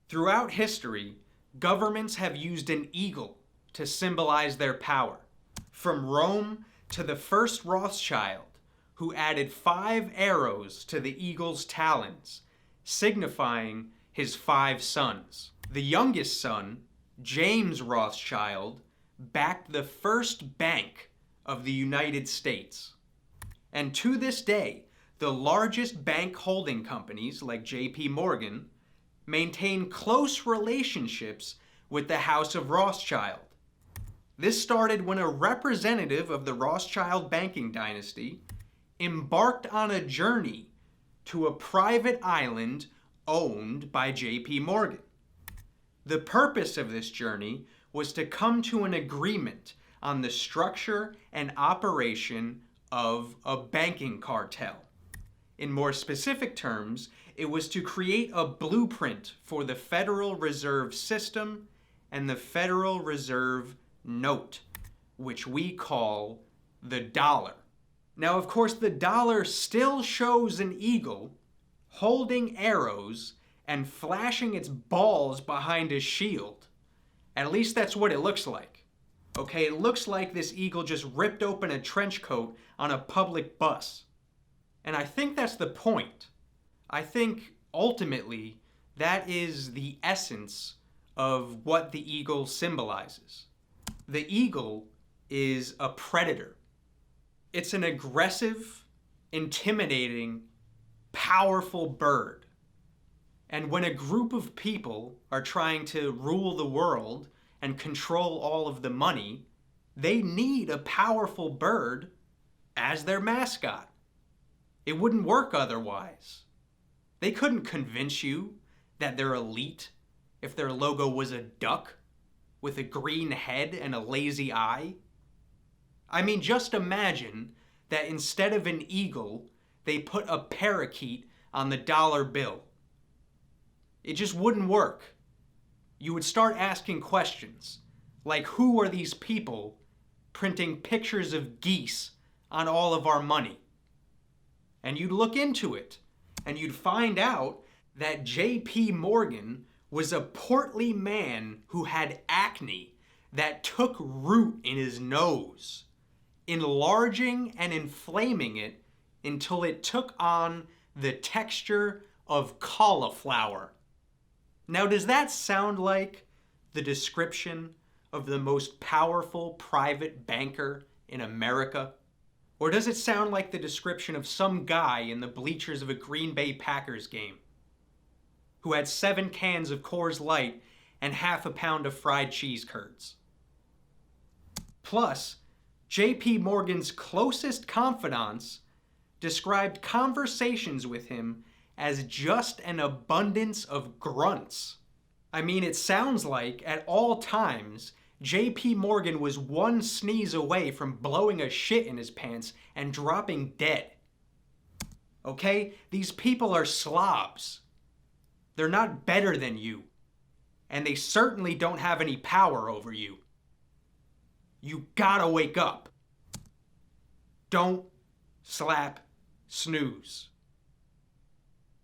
Throughout history, governments have used an eagle to symbolize their power. From Rome to the first Rothschild, who added 5 arrows to the eagle's talons, signifying his 5 sons. The youngest son, James Rothschild, backed the first bank of the United States. And to this day, the largest bank holding companies like J.P. Morgan maintain close relationships with the House of Rothschild. This started when a representative of the Rothschild banking dynasty embarked on a journey to a private island owned by J.P. Morgan. The purpose of this journey was to come to an agreement on the structure and operation of a banking cartel. In more specific terms, it was to create a blueprint for the Federal Reserve System and the Federal Reserve Note, which we call the dollar. Now, of course, the dollar still shows an eagle holding arrows and flashing its balls behind his shield. At least that's what it looks like. Okay, it looks like this eagle just ripped open a trench coat on a public bus. And I think that's the point. I think, ultimately, that is the essence of what the eagle symbolizes. The eagle is a predator. It's an aggressive, intimidating, powerful bird. And when a group of people are trying to rule the world and control all of the money, they need a powerful bird as their mascot. It wouldn't work otherwise. They couldn't convince you that they're elite if their logo was a duck with a green head and a lazy eye. I mean, just imagine that instead of an eagle, they put a parakeet on the dollar bill. It just wouldn't work. You would start asking questions, like who are these people printing pictures of geese on all of our money? And you'd look into it, and you'd find out that J.P. Morgan was a portly man who had acne that took root in his nose, enlarging and inflaming it until it took on the texture of cauliflower. Now, does that sound like the description of the most powerful private banker in America? Or does it sound like the description of some guy in the bleachers of a Green Bay Packers game who had 7 cans of Coors Light and half a pound of fried cheese curds? Plus, J.P. Morgan's closest confidants described conversations with him as just an abundance of grunts. I mean, it sounds like at all times, J.P. Morgan was one sneeze away from blowing a shit in his pants and dropping dead. Okay? These people are slobs. They're not better than you. And they certainly don't have any power over you. You gotta wake up. Don't slap snooze.